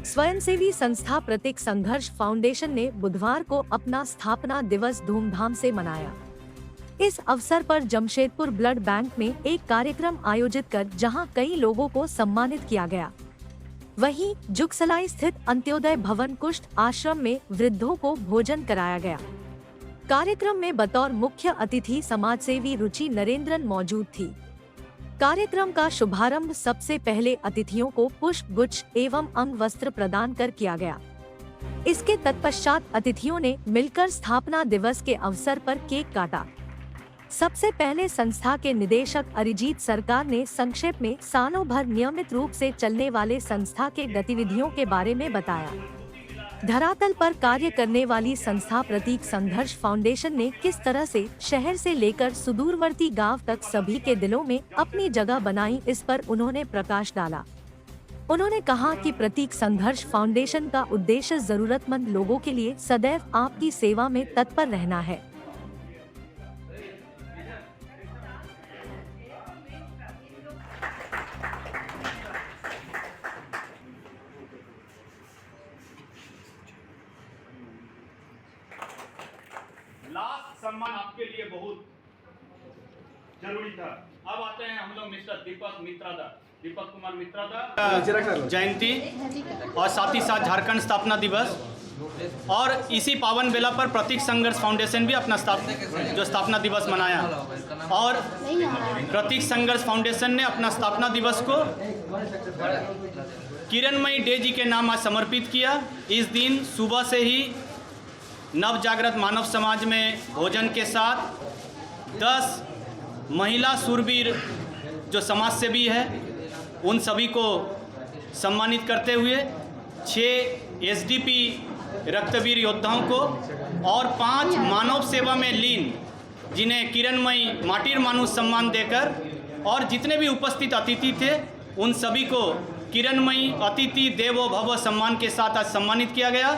स्वयंसेवी संस्था प्रतीक संघर्ष फाउंडेशन ने बुधवार को अपना स्थापना दिवस धूमधाम से मनाया। इस अवसर पर जमशेदपुर ब्लड बैंक में एक कार्यक्रम आयोजित कर जहां कई लोगों को सम्मानित किया गया। वहीं जुगसलाई स्थित अंत्योदय भवन कुष्ठ आश्रम में वृद्धों को भोजन कराया गया। कार्यक्रम में बतौर मुख्य अतिथि समाजसेवी रुचि नरेंद्रन मौजूद थी। कार्यक्रम का शुभारंभ सबसे पहले अतिथियों को पुष्प गुच्छ एवं अंग वस्त्र प्रदान कर किया गया। इसके तत्पश्चात अतिथियों ने मिलकर स्थापना दिवस के अवसर पर केक काटा। सबसे पहले संस्था के निदेशक अरिजीत सरकार ने संक्षेप में सालों भर नियमित रूप से चलने वाले संस्था के गतिविधियों के बारे में बताया। धरातल पर कार्य करने वाली संस्था प्रतीक संघर्ष फाउंडेशन ने किस तरह से शहर से लेकर सुदूरवर्ती गांव तक सभी के दिलों में अपनी जगह बनाई, इस पर उन्होंने प्रकाश डाला। उन्होंने कहा कि प्रतीक संघर्ष फाउंडेशन का उद्देश्य जरूरतमंद लोगों के लिए सदैव आपकी सेवा में तत्पर रहना है। लास्ट सम्मान आपके लिए बहुत जरूरी था। अब आते हैं हम लोग मिस्टर दीपक कुमार मित्रा जयंती और साथ ही साथ झारखंड स्थापना दिवस और इसी पावन बेला पर प्रतीक संघर्ष फाउंडेशन भी अपना स्थापना दिवस मनाया। और प्रतीक संघर्ष फाउंडेशन ने अपना स्थापना दिवस को किरणमयी डे जी के नाम आज समर्पित किया। इस दिन सुबह से ही नव जागृत मानव समाज में भोजन के साथ 10 महिला शूरवीर जो समाज सेवी है उन सभी को सम्मानित करते हुए 6 एसडीपी रक्तवीर योद्धाओं को और 5 मानव सेवा में लीन जिन्हें किरणमयी माटीर मानुष सम्मान देकर और जितने भी उपस्थित अतिथि थे उन सभी को किरणमयी अतिथि देवो भव सम्मान के साथ आज सम्मानित किया गया।